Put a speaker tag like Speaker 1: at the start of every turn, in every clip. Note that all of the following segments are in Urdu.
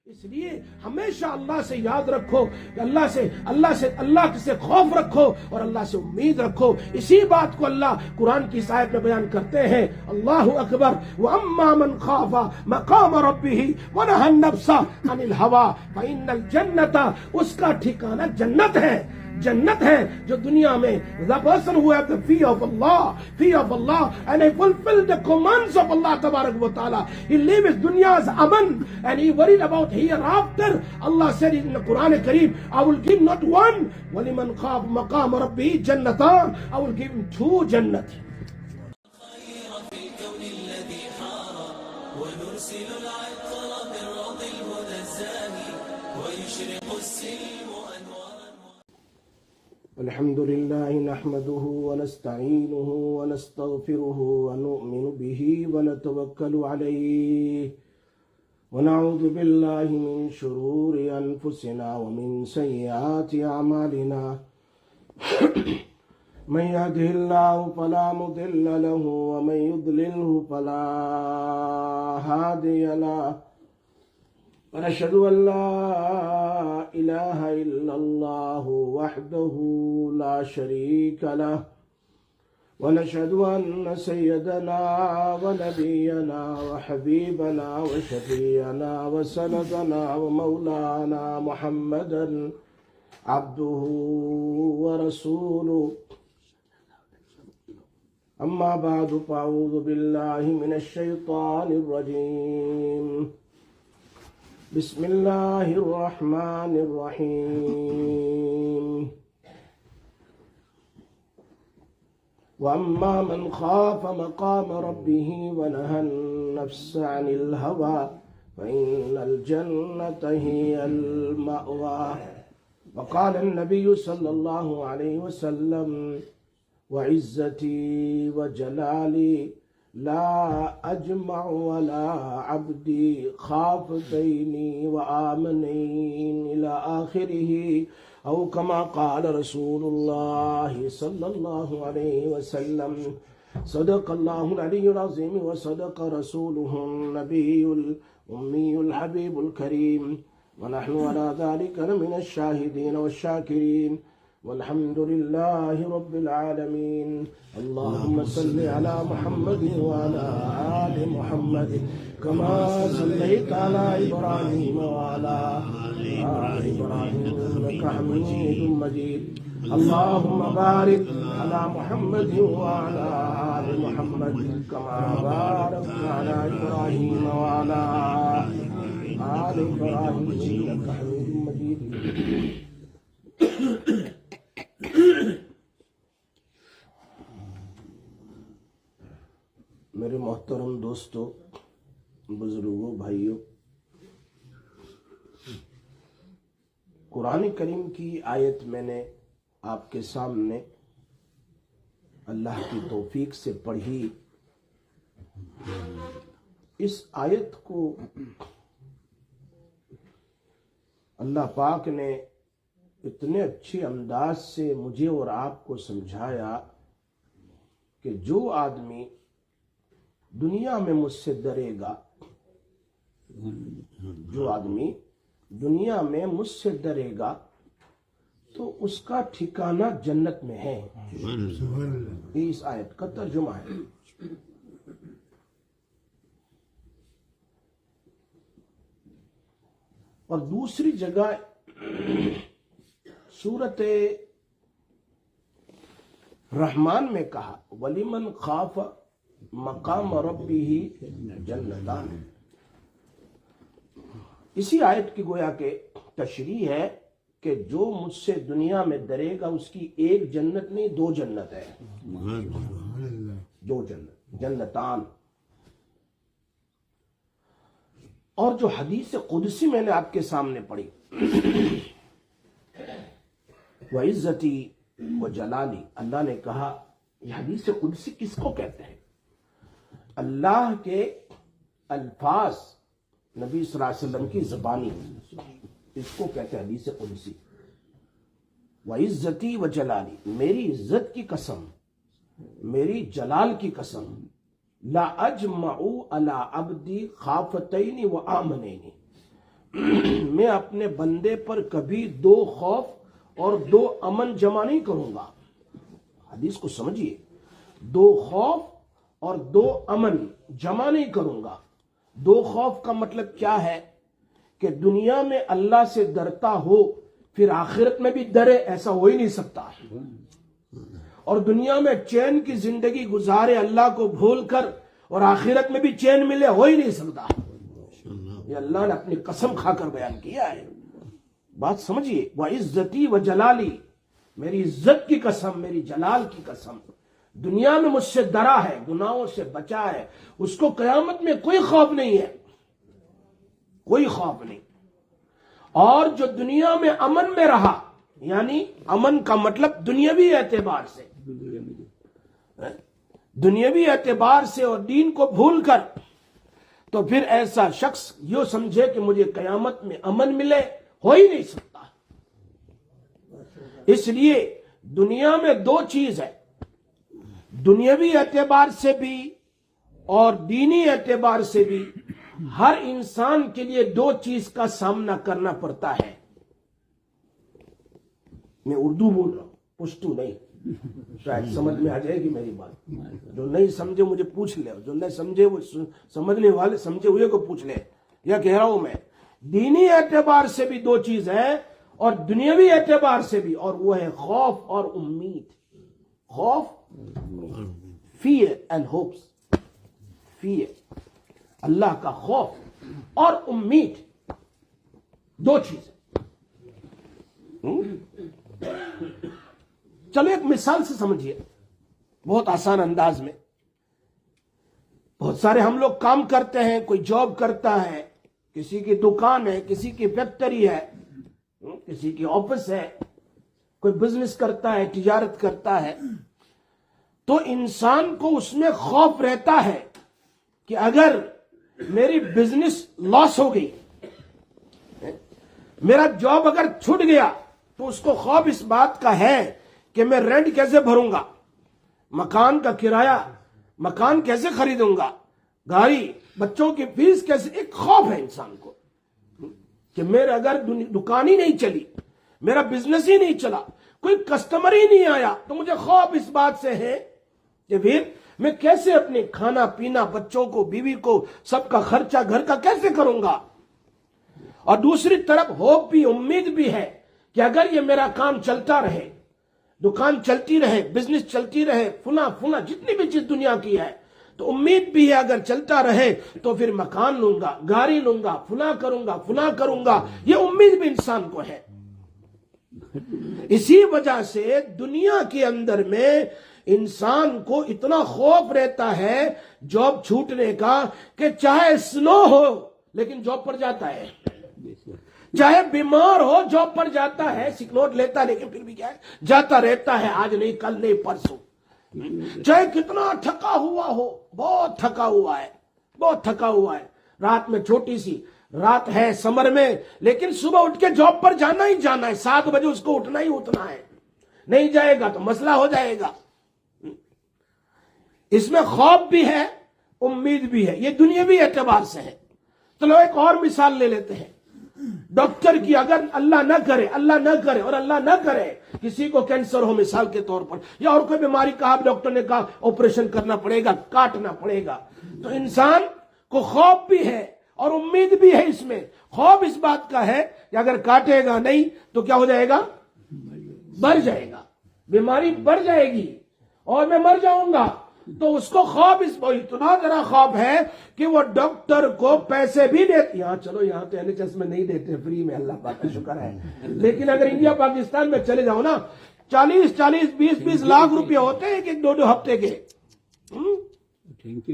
Speaker 1: اس لیے ہمیشہ اللہ سے یاد رکھو کہ اللہ سے خوف رکھو اور اللہ سے امید رکھو. اسی بات کو اللہ قرآن کی آیت میں بیان کرتے ہیں. اللہ اکبر. وَأَمَّا مَنْ خَافَ مَقَامَ رَبِّهِ وَنَهَى النَّفْسَ عَنِ الْهَوَىٰ فَإِنَّ الْجَنَّةَ اس کا ٹھکانہ جنت ہے. جنت ہے جو دنیا میں the person who has the fear of Allah and he fulfill the commands of Allah tabarak wa ta'ala, he lives dunya's aman and he worried about hereafter. Allah said in the Quran Kareem, I will give not one, وَلِمَنْ خَافَ مَقَامَ رَبِّهِ جَنَّتَانِ, I will give him 2 jannat. الحمد لله نحمده ونستعينه ونستغفره ونؤمن به ونتوكل عليه ونعوذ بالله من شرور أنفسنا ومن سيئات أعمالنا من يهده الله فلا مضل له ومن يضلله فلا هادي له ونشهد أن لا إله إلا الله وحده لا شريك له ونشهد أن سيدنا ونبينا وحبيبنا وشفيعنا وسندنا ومولانا محمدا عبده ورسوله. أما بعد فأعوذ بالله من الشيطان الرجيم. بسم الله الرحمن الرحيم. وأما من خاف مقام ربه ونهى النفس عن الهوى فإن الجنة هي المأوى. وقال النبي صلى الله عليه وسلم وعزتي وجلالي لا أجمع ولا عبدي خافتين وآمنين إلى آخره أو كما قال رسول الله صلى الله عليه وسلم. صدق الله العلي العظيم وصدق رسوله النبي الأمي الحبيب الكريم ونحن على ذلك من الشاهدين والشاكرين والحمد لله رب العالمين. اللهم صل على محمد وعلى آل محمد كما صليت على إبراهيم وعلى آل إبراهيم إنك حميد مجيد. اللهم بارك على محمد وعلى آل محمد كما باركت على إبراهيم وعلى آل إبراهيم إنك حميد مجيد. میرے محترم دوستو، بزرگوں، بھائیوں، قرآن کریم کی آیت میں نے آپ کے سامنے اللہ کی توفیق سے پڑھی. اس آیت کو اللہ پاک نے اتنے اچھے انداز سے مجھے اور آپ کو سمجھایا کہ جو آدمی دنیا میں مجھ سے ڈرے گا، جو آدمی دنیا میں مجھ سے ڈرے گا تو اس کا ٹھکانہ جنت میں ہے. یہ اس آیت کا ترجمہ ہے. اور دوسری جگہ سورۃ رحمان میں کہا وَلِمَنْ خَافَ مقام ربہ جنتان. اسی آیت کی گویا کہ تشریح ہے کہ جو مجھ سے دنیا میں ڈرے گا اس کی ایک جنت نہیں 2 جنت ہے. 2 جنتان. اور جو حدیث قدسی میں نے آپ کے سامنے پڑھی وعزتی وجلالی، اللہ نے کہا، یہ حدیث قدسی کس کو کہتے ہیں؟ اللہ کے الفاظ نبی صلی اللہ علیہ وسلم کی زبانی، اس کو کہتے ہیں حدیث قدسی. وعزتی وجلالی، میری عزت کی قسم، میری جلال کی قسم، لا اجمع علی عبدی خافتین و آمنین، میں اپنے بندے پر کبھی 2 خوف اور 2 امن جمع نہیں کروں گا. حدیث کو سمجھیے, 2 خوف اور 2 امن جمع نہیں کروں گا. 2 خوف کا مطلب کیا ہے کہ دنیا میں اللہ سے ڈرتا ہو پھر آخرت میں بھی ڈرے, ایسا ہو ہی نہیں سکتا. اور دنیا میں چین کی زندگی گزارے اللہ کو بھول کر اور آخرت میں بھی چین ملے, ہو ہی نہیں سکتا. یہ اللہ نے اپنی قسم کھا کر بیان کیا ہے. بات سمجھیے. وَعِزَّتِي وَجَلَالِي, میری عزت کی قسم, میری جلال کی قسم, دنیا میں مجھ سے ڈرا ہے, گناہوں سے بچا ہے, اس کو قیامت میں کوئی خوف نہیں ہے, کوئی خوف نہیں. اور جو دنیا میں امن میں رہا, یعنی امن کا مطلب دنیاوی اعتبار سے, دنیاوی اعتبار سے اور دین کو بھول کر, تو پھر ایسا شخص یہ سمجھے کہ مجھے قیامت میں امن ملے, ہو ہی نہیں سکتا. اس لیے دنیا میں 2 چیز ہے, دنیاوی اعتبار سے بھی اور دینی اعتبار سے بھی ہر انسان کے لیے 2 چیز کا سامنا کرنا پڑتا ہے. میں اردو بول رہا ہوں, پشتو نہیں, شاید سمجھ میں آ جائے گی میری بات. جو نہیں سمجھے مجھے پوچھ لے, جو نہیں سمجھے وہ سمجھنے والے سمجھے ہوئے کو پوچھ لے. یا کہہ رہا ہوں میں, دینی اعتبار سے بھی 2 چیز ہے اور دنیاوی اعتبار سے بھی, اور وہ ہے خوف اور امید. خوف, fear and hopes. fear, اللہ کا خوف اور امید, 2 چیز. چلو ایک مثال سے سمجھیے, بہت آسان انداز میں. بہت سارے ہم لوگ کام کرتے ہیں, کوئی جاب کرتا ہے, کسی کی دکان ہے, کسی کی فیکٹری ہے, کسی کی آفس ہے, کوئی بزنس کرتا ہے, تجارت کرتا ہے. تو انسان کو اس میں خوف رہتا ہے کہ اگر میری بزنس لاس ہو گئی, میرا جاب اگر چھوٹ گیا, تو اس کو خوف اس بات کا ہے کہ میں رینٹ کیسے بھروں گا, مکان کا کرایہ, مکان کیسے خریدوں گا, گاڑی, بچوں کی فیس کیسے. ایک خوف ہے انسان کو کہ میرا اگر دکان ہی نہیں چلی, میرا بزنس ہی نہیں چلا, کوئی کسٹمر ہی نہیں آیا, تو مجھے خوف اس بات سے ہے کہ پھر میں کیسے اپنے کھانا پینا, بچوں کو, بیوی کو, سب کا خرچہ گھر کا کیسے کروں گا. اور دوسری طرف ہوپ بھی, امید بھی ہے کہ اگر یہ میرا کام چلتا رہے, دکان چلتی رہے, بزنس چلتی رہے, فنا جتنی بھی چیز دنیا کی ہے, تو امید بھی ہے اگر چلتا رہے تو پھر مکان لوں گا, گاڑی لوں گا, فنا کروں گا. یہ امید بھی انسان کو ہے. اسی وجہ سے دنیا کے اندر میں انسان کو اتنا خوف رہتا ہے جاب چھوٹنے کا کہ چاہے سنو ہو لیکن جاب پر جاتا ہے, چاہے بیمار ہو جاب پر جاتا ہے, سک نوٹ لیتا ہے لیکن پھر بھی کیا ہے, جاتا رہتا ہے, آج نہیں کل نہیں پرسوں. چاہے کتنا تھکا ہوا ہو, بہت تھکا ہوا ہے, بہت تھکا ہوا ہے, رات میں چھوٹی سی رات ہے سمر میں, لیکن صبح اٹھ کے جاب پر جانا ہی جانا ہے, 7 بجے اس کو اٹھنا ہی اٹھنا ہے. نہیں جائے گا تو مسئلہ ہو جائے گا. اس میں خوف بھی ہے, امید بھی ہے. یہ دنیاوی اعتبار سے ہے. چلو ایک اور مثال لے لیتے ہیں. ڈاکٹر کی, اگر اللہ نہ کرے اور اللہ نہ کرے کسی کو کینسر ہو مثال کے طور پر, یا اور کوئی بیماری کا ڈاکٹر نے کہا آپریشن کرنا پڑے گا, کاٹنا پڑے گا, تو انسان کو خوف بھی ہے اور امید بھی ہے. اس میں خوف اس بات کا ہے کہ اگر کاٹے گا نہیں تو کیا ہو جائے گا, بڑھ جائے گا, بیماری بڑھ جائے گی اور میں مر جاؤں گا. تو اس کو خوف, اس کو اتنا ذرا خوف ہے کہ وہ ڈاکٹر کو پیسے بھی دیتے. یہاں چلو, یہاں تو NHS میں نہیں دیتے, فری میں, اللہ پاک کا شکر ہے. لیکن اگر انڈیا پاکستان میں چلے جاؤ نا, 40-20 لاکھ روپے ہوتے ہیں ایک 2 ہفتے کے.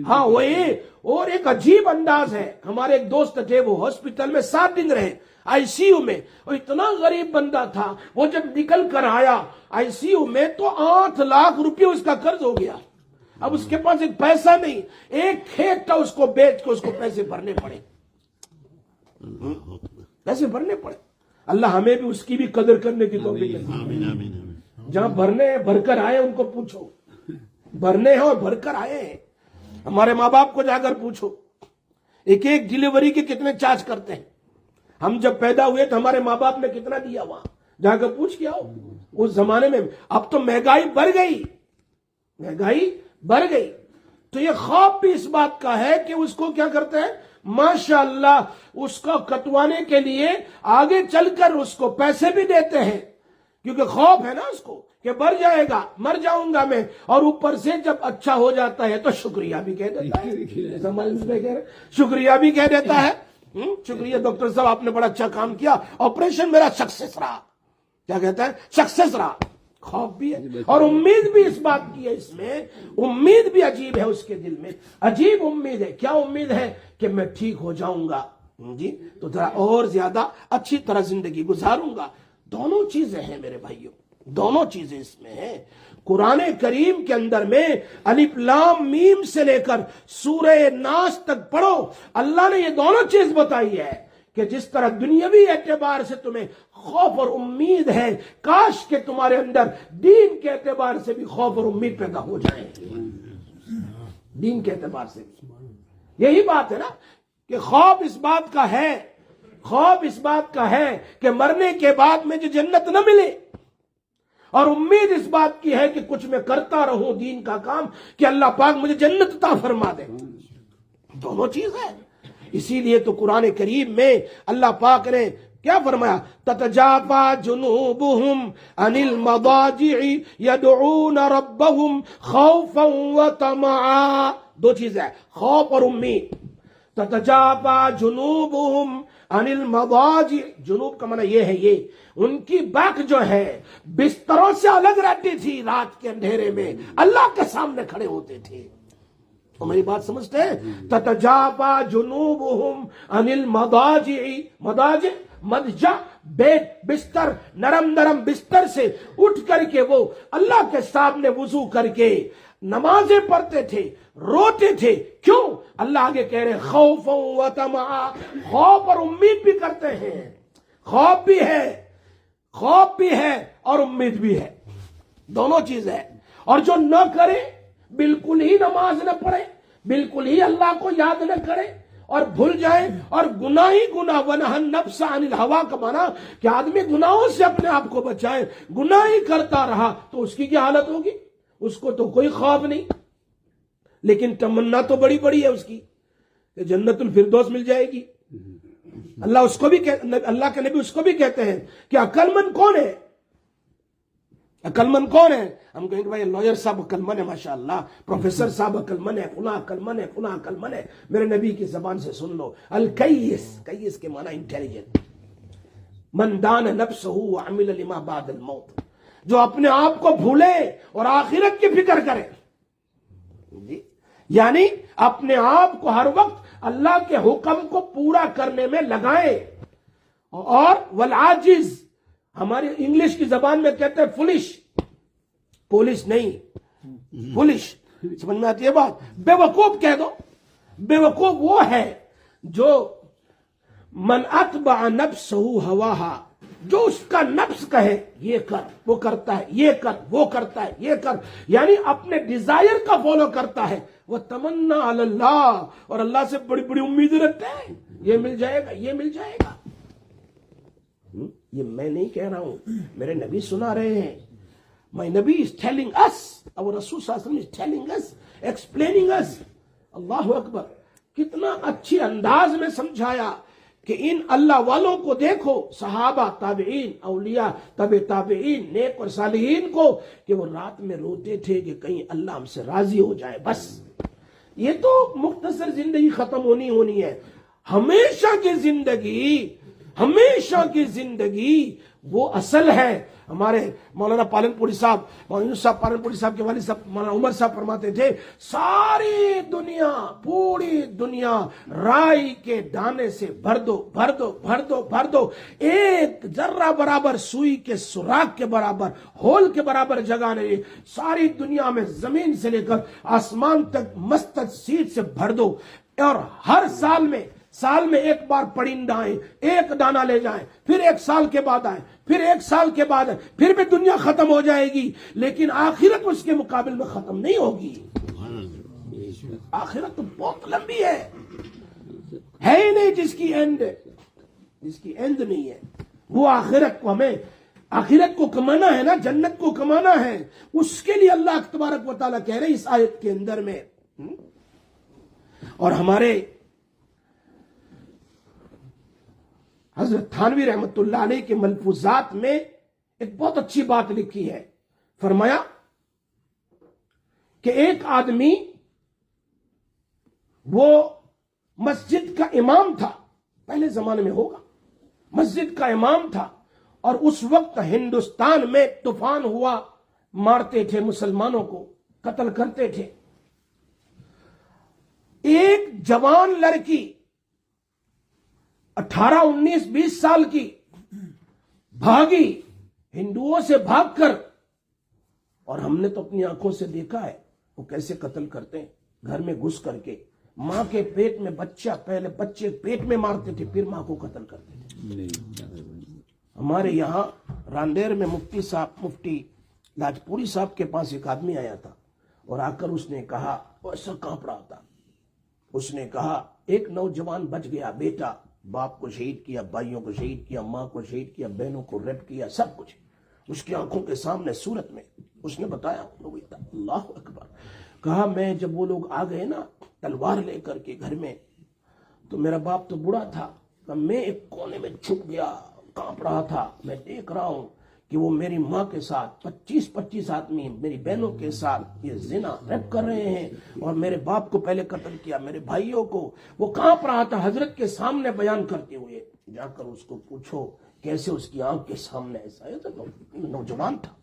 Speaker 1: ہاں وہی. اور ایک عجیب انداز ہے, ہمارے ایک دوست تھے, وہ ہاسپٹل میں 7 دن رہے, ICU میں. اور اتنا غریب بندہ تھا, وہ جب نکل کر آیا ICU میں تو 8 لاکھ روپے اس کا قرض ہو گیا. اب اس کے پاس ایک پیسہ نہیں, ایک کھیت تھا, اس کو بیچ کے اس کو پیسے بھرنے پڑے, پیسے بھرنے پڑے. اللہ ہمیں بھی اس کی بھی قدر کرنے کی توفیق دے. جہاں بھرنے ہیں بھر کر آئے, ان کو پوچھو, بھرنے ہیں اور بھر کر آئے ہیں. ہمارے ماں باپ کو جا کر پوچھو ایک ڈیلیوری کے کتنے چارج کرتے ہیں. ہم جب پیدا ہوئے تو ہمارے ماں باپ نے کتنا دیا وہاں؟ جا کر پوچھ کے آؤ. اس زمانے میں. اب تو مہنگائی بڑھ گئی، مہنگائی بڑھ گئی. تو یہ خواب بھی اس بات کا ہے کہ اس کو کیا کرتے ہیں، ماشاءاللہ اس کو کٹوانے کے لیے آگے چل کر اس کو پیسے بھی دیتے ہیں، کیونکہ خوف ہے نا اس کو کہ مر جائے گا، مر جاؤں گا میں. اور اوپر سے جب اچھا ہو جاتا ہے تو شکریہ بھی کہہ دیتا ہے، شکریہ بھی کہہ دیتا ہے. شکریہ ڈاکٹر صاحب، آپ نے بڑا اچھا کام کیا، آپریشن میرا سکسیس رہا. کیا کہتا ہے؟ سکسیس رہا. خوف بھی ہے اور امید بھی اس بات کی ہے. اس میں امید بھی عجیب ہے، اس کے دل میں عجیب امید ہے. کیا امید ہے؟ کہ میں ٹھیک ہو جاؤں گا جی تو ذرا اور زیادہ اچھی طرح زندگی گزاروں گا. دونوں چیزیں ہیں میرے بھائیوں، دونوں چیزیں اس میں ہیں. قرآن کریم کے اندر میں الف لام میم سے لے کر سورہ ناس تک پڑھو، اللہ نے یہ دونوں چیز بتائی ہے کہ جس طرح دنیاوی اعتبار سے تمہیں خوف اور امید ہے، کاش کہ تمہارے اندر دین کے اعتبار سے بھی خوف اور امید پیدا ہو جائے. دین کے اعتبار سے بھی یہی بات ہے نا کہ خوف اس بات کا ہے، خوف اس بات کا ہے کہ مرنے کے بعد میں جو جنت نہ ملے، اور امید اس بات کی ہے کہ کچھ میں کرتا رہوں دین کا کام کہ اللہ پاک مجھے جنت عطا فرما دے. دونوں چیز ہے. اسی لیے تو قرآن کریم میں اللہ پاک نے کیا فرمایا؟ تتجافا جنوبہم عن المضاجع یدعون ربہم خوفا وطمعا. دو چیزیں، خوف اور امید. تتجافا جنوبہم عن المضاجع، جنوب کا معنی یہ ہے، یہ ان کی بیک جو ہے بستروں سے الگ رہتی تھی. رات کے اندھیرے میں اللہ کے سامنے کھڑے ہوتے تھے. تو میری بات سمجھتے ہیں؟ تتجافا جنوبہم عن المضاجع، مضاجع مضجع بیڈ، بستر، نرم نرم بستر سے اٹھ کر کے وہ اللہ کے سامنے وضو کر کے نمازیں پڑھتے تھے، روتے تھے. کیوں؟ اللہ آگے کہہ رہے خوف و طمع، خوف اور امید بھی کرتے ہیں. خوف بھی ہے، خوف بھی ہے اور امید بھی ہے، دونوں چیز ہے. اور جو نہ کرے، بالکل ہی نماز نہ پڑھے، بالکل ہی اللہ کو یاد نہ کرے اور بھول جائے اور گناہ ہی گناہ، ونہى النفس عن الہوا کا معنی کہ آدمی گناہوں سے اپنے آپ کو بچائے، گناہ ہی کرتا رہا تو اس کی کیا حالت ہوگی؟ اس کو تو کوئی خوف نہیں، لیکن تمنا تو بڑی بڑی ہے اس کی کہ جنت الفردوس مل جائے گی. اللہ اس کو بھی اللہ کے نبی اس کو بھی کہتے ہیں کہ عقل مند کون ہے؟ عقل مند کون ہے؟ ہم کہیں کہ بھائی لوئر صاحب عقل مند ہے، ماشاءاللہ، پروفیسر صاحب عقل مند ہے، فلاں عقل مند ہے، فلاں عقل مند ہے. میرے نبی کی زبان سے سن لو، الکیس، کیس کے معنی انٹیلیجنٹ. من دان نفسہ وعمل لما بعد الموت، جو اپنے آپ کو بھولے اور آخرت کی فکر کرے. جی یعنی اپنے آپ کو ہر وقت اللہ کے حکم کو پورا کرنے میں لگائے. اور والعاجز، ہماری انگلش کی زبان میں کہتے ہیں فلش، پولش نہیں، فلش، سمجھ میں آتی ہے بات؟ بے وقوف کہہ دو. بے وقوف وہ ہے جو من اتبع نفسہ ہواہا، جو اس کا نفس کہے یہ کر وہ کرتا ہے، یہ کر وہ کرتا ہے، یہ کر، یعنی اپنے ڈیزائر کا فالو کرتا ہے. وہ تمنا علی اللہ، اور اللہ سے بڑی بڑی امیدیں رکھتے ہیں، یہ مل جائے گا، یہ مل جائے گا. یہ میں نہیں کہہ رہا ہوں، میرے نبی سنا رہے ہیں. My Nabi is telling us, our Rasul Sallallahu Alaihi Wasallam is telling us, explaining us. اللہ اکبر، کتنا اچھی انداز میں سمجھایا کہ ان اللہ والوں کو دیکھو، صحابہ، تابعین، اولیاء، تابعین، نیک اور صالحین کو، کہ وہ رات میں روتے تھے کہ کہیں اللہ ہم سے راضی ہو جائے. بس یہ تو مختصر زندگی ختم ہونی ہے. ہمیشہ کی زندگی، ہمیشہ کی زندگی وہ اصل ہے. ہمارے مولانا پالن پوری صاحب، مولانا صاحب پالن پوری صاحب کے والد صاحب مولانا عمر صاحب فرماتے تھے، ساری دنیا، پوری دنیا رائی کے دانے سے بھر دو، بھر دو، بھر دو، بھر دو، ایک ذرہ برابر سوئی کے سوراخ کے برابر، ہول کے برابر جگہ نہیں. ساری دنیا میں زمین سے لے کر آسمان تک مستد سیٹ سے بھر دو، اور ہر سال میں ایک بار پرندہ آئیں، ایک دانہ لے جائیں، پھر ایک سال کے بعد آئیں، پھر ایک سال کے بعد آئیں، پھر بھی دنیا ختم ہو جائے گی. لیکن آخرت اس کے مقابل میں ختم نہیں ہوگی. آخرت تو بہت لمبی ہے ہی نہیں جس کی اینڈ. جس کی ایند نہیں ہے، وہ آخرت کو ہمیں آخرت کو کمانا ہے نا، جنت کو کمانا ہے، اس کے لیے اللہ تبارک و تعالیٰ کہہ رہے ہیں اس آیت کے اندر میں. اور ہمارے حضرت تھانوی رحمت اللہ علیہ کے ملفوظات میں ایک بہت اچھی بات لکھی ہے. فرمایا کہ ایک آدمی وہ مسجد کا امام تھا، پہلے زمانے میں ہوگا، مسجد کا امام تھا، اور اس وقت ہندوستان میں طوفان ہوا، مارتے تھے مسلمانوں کو، قتل کرتے تھے. ایک جوان لڑکی 18 19 20 سال کی بھاگی ہندوؤں سے بھاگ کر، اور ہم نے تو اپنی آنکھوں سے دیکھا ہے وہ کیسے قتل کرتے ہیں، گھر میں گھس کر کے ماں کے پیٹ میں بچہ، پہلے بچے پیٹ میں مارتے تھے پھر ماں کو قتل کرتے تھے. ہمارے یہاں راندیر میں مفتی لاجپوری صاحب کے پاس ایک آدمی آیا تھا، اور آ کر اس نے کہا، ایسا کانپ رہا تھا، اس نے کہا ایک نوجوان بچ گیا، بیٹا باپ کو شہید کیا، بھائیوں کو شہید کیا، ماں کو شہید کیا، بہنوں کو ریپ کیا، سب کچھ اس کی آنکھوں کے سامنے صورت میں. اس نے بتایا، اللہ اکبر. کہا میں جب وہ لوگ آ گئے نا تلوار لے کر کے گھر میں، تو میرا باپ تو بڑا تھا، میں ایک کونے میں چھپ گیا، کانپ رہا تھا. میں دیکھ رہا ہوں کہ وہ میری ماں کے ساتھ 25 آدمی میری بہنوں کے ساتھ یہ زنا ریپ کر رہے ہیں، اور میرے باپ کو پہلے قتل کیا، میرے بھائیوں کو. وہ کانپ رہا تھا حضرت کے سامنے بیان کرتے ہوئے. جا کر اس کو پوچھو کیسے اس کی آنکھ کے سامنے ایسا ہے. نوجوان تھا،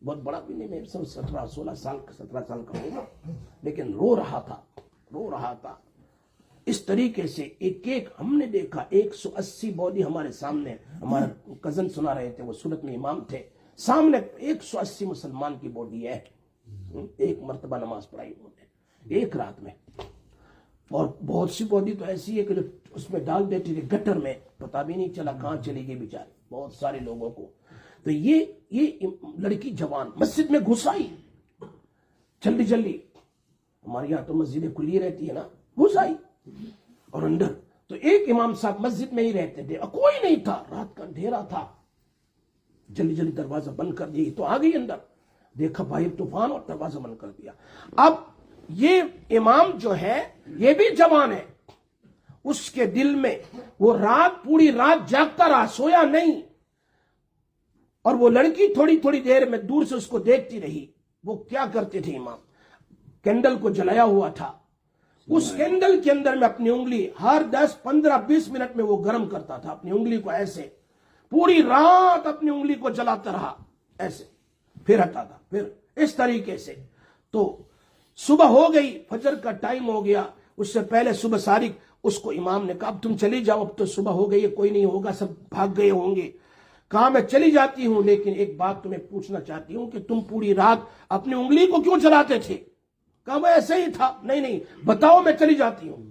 Speaker 1: بہت بڑا بھی نہیں، میرے 17 سال کا ہوگا، لیکن رو رہا تھا. اس طریقے سے ایک ہم نے دیکھا 180 باڈی ہمارے سامنے، ہمارا کزن سنا رہے تھے، وہ سورت میں امام تھے، سامنے 180 مسلمان کی باڈی ہے. ایک مرتبہ نماز پڑھائی انہوں نے ایک رات میں. اور بہت سی باڈی تو ایسی ہے کہ جو اس میں ڈال دیتے تھے گٹر میں، پتہ بھی نہیں چلا کہاں چلی گئی بیچارے بہت سارے لوگوں کو. تو یہ لڑکی جوان مسجد میں گھس آئی جلدی. ہمارے یہاں تو مسجدیں کھلی رہتی ہے نا، گھس آئی اور اندر. تو ایک امام صاحب مسجد میں ہی رہتے تھے، کوئی نہیں تھا، رات کا اندھیرا تھا. جلدی دروازہ بند کر دیا، تو آ گئی اندر، دیکھا باہر طوفان اور دروازہ بند کر دیا. اب یہ امام جو ہے یہ بھی جوان ہے، اس کے دل میں وہ پوری رات جاگتا رہا، سویا نہیں. اور وہ لڑکی تھوڑی دیر میں دور سے اس کو دیکھتی رہی. وہ کیا کرتے تھے امام، کینڈل کو جلایا ہوا تھا، اس کینڈل کے اندر میں اپنی انگلی ہر 10 15 20 منٹ میں وہ گرم کرتا تھا اپنی انگلی کو، ایسے پوری رات اپنی انگلی کو جلاتا رہا، ایسے پھر ہٹاتا، پھر اس طریقے سے. تو صبح ہو گئی، فجر کا ٹائم ہو گیا. اس سے پہلے صبح سارک اس کو امام نے کہا اب تم چلی جاؤ، اب تو صبح ہو گئی ہے، کوئی نہیں ہوگا، سب بھاگ گئے ہوں گے. کہا میں چلی جاتی ہوں، لیکن ایک بات تمہیں پوچھنا چاہتی ہوں کہ تم پوری رات اپنی انگلی کو کیوں جلاتے تھے؟ کہا وہ ایسے ہی تھا. نہیں بتاؤ، میں چلی جاتی ہوں.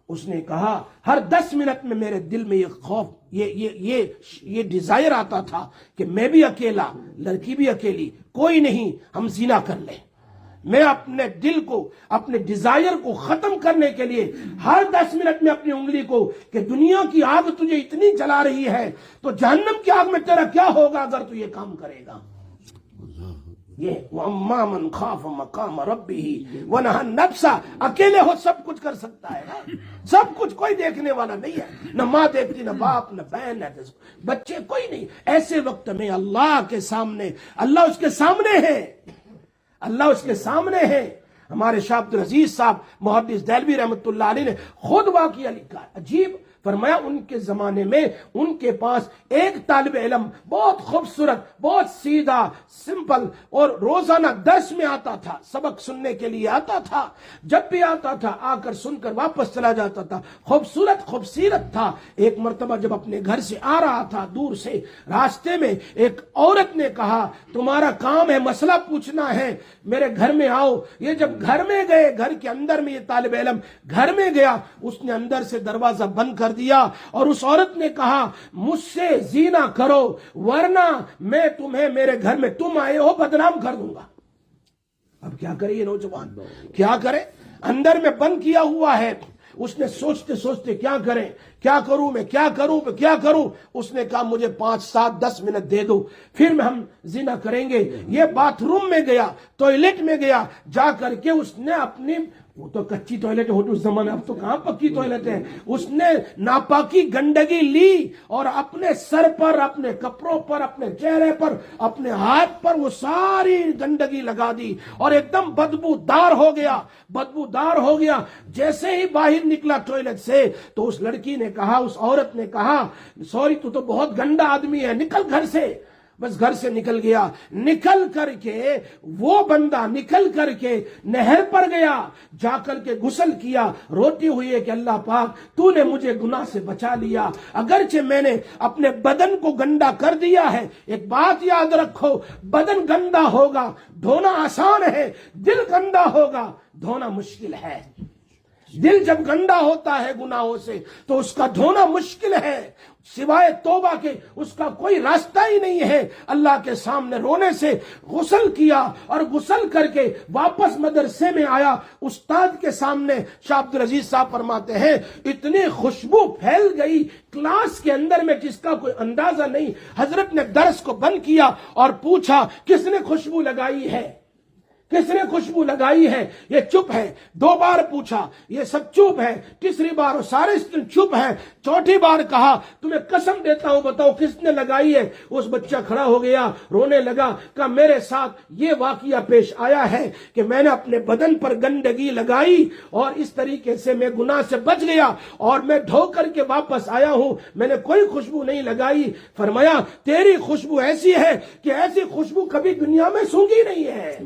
Speaker 1: اس نے کہا ہر 10 منٹ میں میرے دل میں یہ خوف، یہ ڈیزائر آتا تھا کہ میں بھی اکیلا، لڑکی بھی اکیلی، کوئی نہیں، ہم زنا کر لیں. میں اپنے دل کو، اپنے ڈیزائر کو ختم کرنے کے لیے ہر 10 منٹ میں اپنی انگلی کو، کہ دنیا کی آگ تجھے اتنی جلا رہی ہے تو جہنم کی آگ میں تیرا کیا ہوگا اگر تو یہ کام کرے گا. یہ وَأَمَّا مَنْ خَافَ مَقَامَ رَبِّهِ وَنَهَى النَّفْسَ، اکیلے ہو سب کچھ کر سکتا ہے نا، سب کچھ، کوئی دیکھنے والا نہیں ہے، نہ ماں دیکھتی، نہ باپ، نہ بہن، نہ بچے، کوئی نہیں. ایسے وقت میں اللہ کے سامنے، اللہ اس کے سامنے ہے، اللہ اس کے سامنے ہے. ہمارے شاہ عبد العزیز صاحب محدث دہلوی رحمۃ اللہ علیہ نے خود واقعہ لکھا ہے عجیب. فرمایا ان کے زمانے میں ان کے پاس ایک طالب علم بہت خوبصورت، بہت سیدھا، سمپل، اور روزانہ درس میں آتا تھا، سبق سننے کے لیے آتا تھا. جب بھی آتا تھا آ کر سن کر واپس چلا جاتا تھا، خوبصورت تھا. ایک مرتبہ جب اپنے گھر سے آ رہا تھا، دور سے راستے میں ایک عورت نے کہا تمہارا کام ہے مسئلہ پوچھنا ہے، میرے گھر میں آؤ. یہ جب گھر میں گئے، گھر کے اندر میں یہ طالب علم گھر میں گیا، اس نے اندر سے دروازہ بند کر دیا اور اس عورت نے کہا مجھ سے زنا کرو ورنہ میں تمہیں میرے گھر میں تم آئے ہو بدنام کر دوں گا. اب کیا کرے یہ نوجوان، کیا کرے؟ اندر میں بند کیا ہوا ہے، اس نے سوچتے سوچتے کیا کریں، کیا کروں میں، کیا کروں میں، کیا کروں، اس نے کہا مجھے 5 7 10 منٹ دے دو، پھر ہم زنا کریں گے۔ یہ باتھ روم میں گیا، ٹوائلٹ میں گیا، جا کر کے اس نے اپنی، وہ تو کچی ٹوائلٹ ہوتی اس زمانے، اب تو کہاں پکی ٹوائلٹ ہے، اس نے ناپاکی گندگی لی اور اپنے سر پر، اپنے کپڑوں پر، اپنے چہرے پر، اپنے ہاتھ پر وہ ساری گندگی لگا دی اور ایک دم بدبودار ہو گیا، بدبودار ہو گیا۔ جیسے ہی باہر نکلا ٹوائلٹ سے تو اس لڑکی نے کہا، اس عورت نے کہا، سوری تو بہت گندا آدمی ہے، نکل گھر سے۔ بس گھر سے نکل گیا، نکل کر کے وہ بندہ نکل کر کے نہر پر گیا، جا کر کے غسل کیا، روتی ہوئی ہے کہ اللہ پاک تو نے مجھے گناہ سے بچا لیا، اگرچہ میں نے اپنے بدن کو گندا کر دیا ہے۔ ایک بات یاد رکھو، بدن گندا ہوگا دھونا آسان ہے، دل گندا ہوگا دھونا مشکل ہے۔ دل جب گندا ہوتا ہے گناہوں سے تو اس کا دھونا مشکل ہے، سوائے توبہ کے اس کا کوئی راستہ ہی نہیں ہے۔ اللہ کے سامنے رونے سے غسل کیا اور غسل کر کے واپس مدرسے میں آیا، استاد کے سامنے شاہ عبدالعزیز صاحب فرماتے ہیں اتنی خوشبو پھیل گئی کلاس کے اندر میں جس کا کوئی اندازہ نہیں۔ حضرت نے درس کو بند کیا اور پوچھا کس نے خوشبو لگائی ہے، کس نے خوشبو لگائی ہے؟ یہ چپ ہے۔ 2 بار پوچھا، یہ سب چپ ہے۔ تیسری بار سارے چپ ہیں۔ چوتھی بار کہا تمہیں قسم دیتا ہوں بتاؤ کس نے لگائی ہے؟ اس بچہ کھڑا ہو گیا، رونے لگا، کہا میرے ساتھ یہ واقعہ پیش آیا ہے کہ میں نے اپنے بدن پر گندگی لگائی اور اس طریقے سے میں گناہ سے بچ گیا اور میں دھو کر کے واپس آیا ہوں، میں نے کوئی خوشبو نہیں لگائی۔ فرمایا تیری خوشبو ایسی ہے کہ ایسی خوشبو کبھی دنیا میں سونگھی نہیں ہے،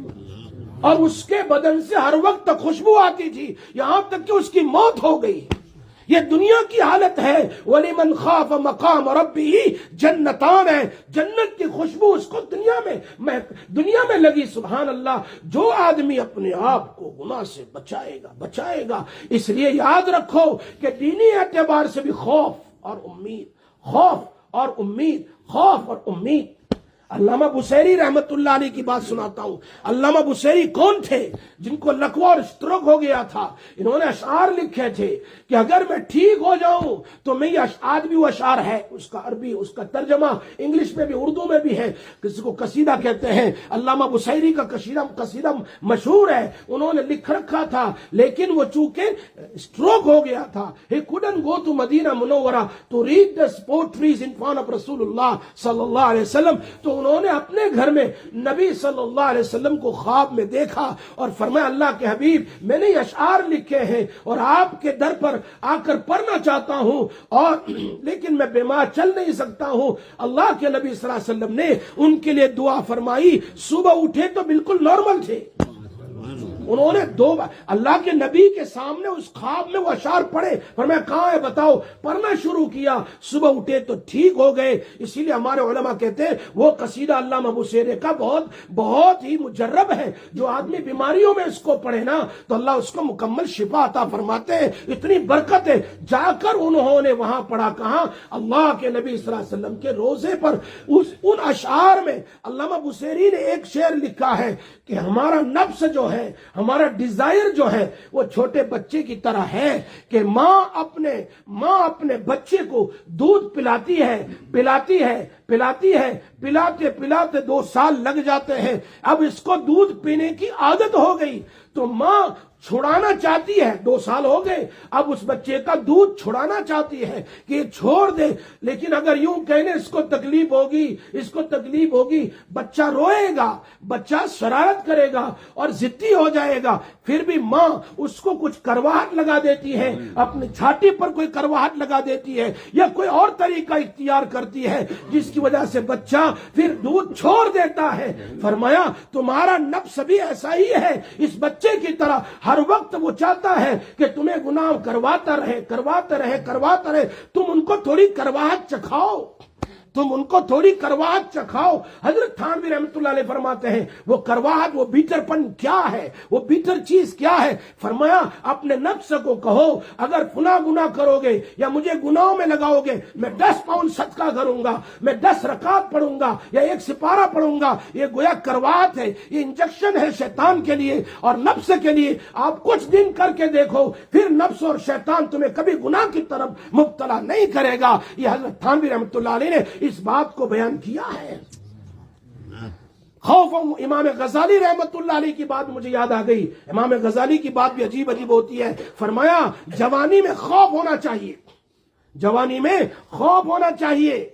Speaker 1: اور اس کے بدن سے ہر وقت خوشبو آتی تھی یہاں تک کہ اس کی موت ہو گئی۔ یہ دنیا کی حالت ہے۔ وَلِمَنْ خَافَ مَقَامَ رَبِّهِ جنتان ہے، جنت کی خوشبو اس کو دنیا میں لگی۔ سبحان اللہ۔ جو آدمی اپنے آپ کو گناہ سے بچائے گا۔ اس لیے یاد رکھو کہ دینی اعتبار سے بھی خوف اور امید، خوف اور امید، خوف اور امید۔ علامہ بصیری رحمت اللہ علیہ کی بات سناتا ہوں۔ علامہ بصیری کون تھے؟ جن کو لکوہ اور اسٹروک ہو گیا تھا۔ انہوں نے اشعار لکھے تھے کہ اگر میں ٹھیک ہو جاؤں تو میں یہ اشعار بھی، وہ اشعار ہے، اس کا عربی، اس کا ترجمہ انگلش میں بھی اردو میں بھی ہے، کسی کو قصیدہ کہتے ہیں۔ علامہ بصیری کا قصیدہ مشہور ہے، انہوں نے لکھ رکھا تھا، لیکن وہ چونکہ اسٹروک ہو گیا تھا۔ He couldn't go to Medina Munawwara to read the poetries in front of Rasulullah صلی اللہ علیہ وسلم۔ تو انہوں نے اپنے گھر میں نبی صلی اللہ علیہ وسلم کو خواب میں دیکھا اور فرمایا اللہ کے حبیب میں نے یہ اشعار لکھے ہیں اور آپ کے در پر آ کر پڑھنا چاہتا ہوں، اور لیکن میں بیمار چل نہیں سکتا ہوں۔ اللہ کے نبی صلی اللہ علیہ وسلم نے ان کے لیے دعا فرمائی، صبح اٹھے تو بالکل نارمل تھے۔ انہوں نے 2 بار اللہ کے نبی کے سامنے اس خواب میں وہ اشعار پڑھے، فرمایا کہاں ہے بتاؤ، پڑھنا شروع کیا، صبح اٹھے تو ٹھیک ہو گئے۔ اسی لیے ہمارے علماء کہتے ہیں وہ قصیدہ علامہ بصیری کا بہت ہی مجرب ہے۔ جو آدمی بیماریوں میں اس کو پڑھے نا تو اللہ اس کو مکمل شفا عطا فرماتے ہیں، اتنی برکت ہے۔ جا کر انہوں نے وہاں پڑھا، کہاں؟ اللہ کے نبی صلی اللہ علیہ وسلم کے روزے پر۔ ان اشعار میں علامہ بصیری نے ایک شعر لکھا ہے کہ ہمارا نفس جو ہے، ہمارا ڈیزائر جو ہے وہ چھوٹے بچے کی طرح ہے کہ ماں اپنے بچے کو دودھ پلاتی ہے، پلاتے 2 سال لگ جاتے ہیں۔ اب اس کو دودھ پینے کی عادت ہو گئی تو ماں چھڑانا چاہتی ہے، 2 سال ہو گئے، اب اس بچے کا دودھ چھڑانا چاہتی ہے کہ یہ چھوڑ دے، لیکن اگر یوں کہنے اس کو تکلیف ہوگی، بچہ روئے گا، بچہ شرارت کرے گا اور ضدی ہو جائے گا۔ پھر بھی ماں اس کو کچھ کرواہٹ لگا دیتی ہے، اپنی چھاتی پر کوئی کرواہٹ لگا دیتی ہے یا کوئی اور طریقہ اختیار کرتی ہے جس کی وجہ سے بچہ پھر دودھ چھوڑ دیتا ہے۔ فرمایا تمہارا نفس بھی ایسا ہی ہے، اس بچے کی طرح ہر وقت وہ چاہتا ہے کہ تمہیں گناہ کرواتا رہے، تم ان کو تھوڑی کرواہٹ چکھاؤ، تم ان کو تھوڑی کرواہٹ چکھاؤ. حضرت تھانوی رحمۃ اللہ علیہ فرماتے ہیں وہ کرواہٹ، وہ بیٹر پن کیا ہے، وہ بیٹر چیز کیا ہے؟ فرمایا اپنے نفس کو کہو اگر فلاں گناہ کرو گے یا مجھے گناہوں میں لگاؤ گے، میں 10 پاؤنڈ صدقہ کروں گا، میں 10 رکعت پڑھوں گا یا 1 سپارہ پڑھوں گا. یہ گویا کرواہٹ ہے، یہ انجیکشن ہے شیطان کے لیے اور نفس کے لیے. آپ کچھ دن کر کے دیکھو، پھر نفس اور شیطان تمہیں کبھی گناہ کی طرف مبتلا نہیں کرے گا. یہ حضرت تھانوی رحمۃ اللہ علیہ نے اس بات کو بیان کیا ہے. خوف. امام غزالی رحمت اللہ علیہ کی بات مجھے یاد آ گئی. امام غزالی کی بات بھی عجیب عجیب ہوتی ہے. فرمایا جوانی میں خوف ہونا چاہیے، جوانی میں خوف ہونا چاہیے.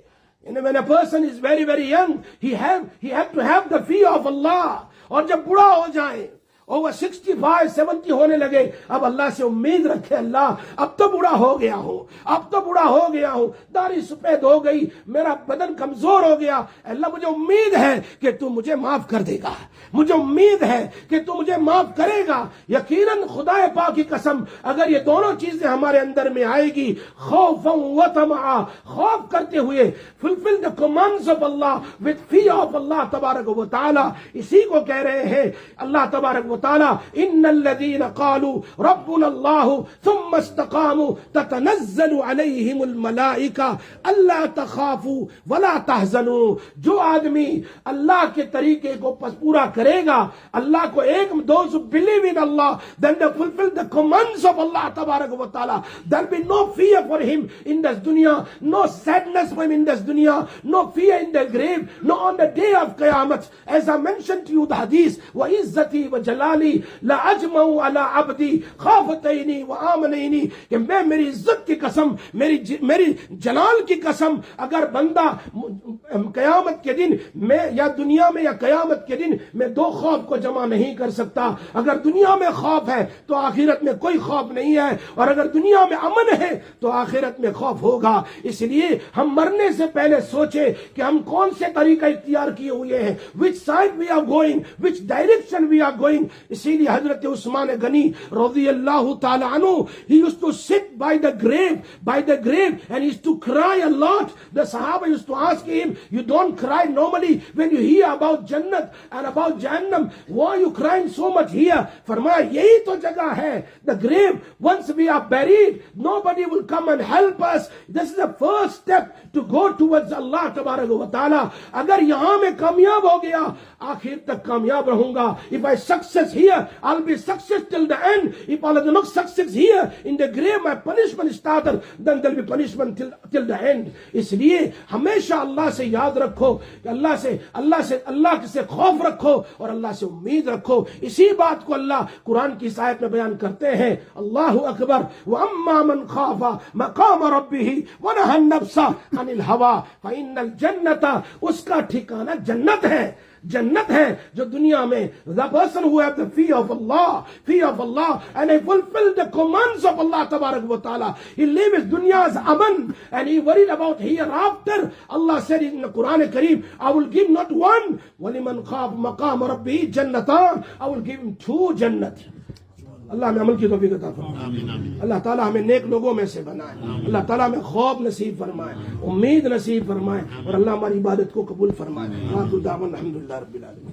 Speaker 1: When a person is very very young, he have to have the fear of Allah. اور جب بڑا ہو جائے، over 65 70 ہونے لگے، اب اللہ سے امید رکھے اللہ اب تو بڑا ہو گیا ہوں، اب تو بڑا ہو گیا ہوں، داڑھی سفید ہو گئی، میرا بدن کمزور ہو گیا، اللہ مجھے امید ہے کہ تو مجھے معاف کر دے گا، مجھے امید ہے کہ تو مجھے معاف کرے گا. یقیناً خدا پاک کی قسم اگر یہ دونوں چیزیں ہمارے اندر میں آئے گی، خوف و طمع، خوف کرتے ہوئے fulfill the commands of Allah with fear of Allah تبارک و تعالی. اسی کو کہہ رہے ہیں اللہ تبارک و تعالی ان الذين قالوا ربنا الله ثم استقاموا تتنزل عليهم الملائكه الا تخافوا ولا تحزنوا. جو آدمی اللہ کے طریقے کو پورا کرے گا، اللہ کو ایک those who believe in Allah, then they fulfill the commands of Allah تبارک و تعالی. There will be no fear for him in this dunya, no sadness for him in this dunya, no fear in the grave, no on the day of Qiyamah. As I mentioned to you the hadith, وَعِزَّتِي وَجَلَالِي لَأَجْمَعُ عَلَىٰ عَبْدِي خَافَتَيْنِ وَآمَنَيْنِ کہ میں میری عزت کی قسم، میری جلال کی قسم، اگر بندہ قیامت کے دن میں یا دنیا میں یا قیامت کے دن میں 2 خوف کو جمع نہیں کر سکتا. اگر دنیا میں خوف ہے تو آخرت میں کوئی خوف نہیں ہے، اور اگر دنیا میں امن ہے تو آخرت میں خوف ہوگا. اس لیے ہم مرنے سے پہلے سوچے کہ ہم کون سے طریقہ اختیار کیے ہوئے ہیں، which side we are going, which direction we are going. اسی لیے حضرت عثمان غنی رضی اللہ تعالی عنہ he used to sit by the grave and he used to cry a lot. The Sahaba used to ask him, you don't cry normally when you hear about Jannat and about Jahannam, why are you crying so much here? فرمایا یہی تو جگہ ہے، the grave. Once we are buried, nobody will come and help us. This is the first step to go towards Allah تبارک و تعالی. اگر یہاں میں کامیاب ہو گیا آخر تک کامیاب رہوں گا. If I success here, I'll be success till the end. If I do not success here in the grave, my punishment started, then there'll be punishment till the end. اس لیے ہمیشہ اللہ سے یاد رکھو کہ اللہ سے خوف رکھو اور اللہ سے امید رکھو. اسی بات کو اللہ قرآن کی آیت میں بیان کرتے ہیں. اللہ اکبر. وَأَمَّا مَنْ خَافَ مَقَامَ رَبِّهِ وَنَهَى النَّفْسَ عَنِ الْهَوَىٰ فَإِنَّ الْجَنَّةَ اس کا ٹھکانہ جنت ہے. جنت ہے جو دنیا میں the person who have the fear of Allah and he fulfill the commands of Allah تبارک و تعالی, he live his dunya's aman and he worried about hereafter. Allah said in the Quran Kareem, I will give not one, وَلِمَنْ خَافَ مَقَامَ رَبِّهِ جَنَّتَانِ, I will give him 2 جنت. اللہ ہمیں عمل کی توفیق عطا فرمائے. اللہ تعالیٰ ہمیں نیک لوگوں میں سے بنائے. اللہ تعالیٰ ہمیں خوف نصیب فرمائے, امید نصیب فرمائے, اور اللہ ہماری عبادت کو قبول فرمائے. الحمدللہ رب العالمین.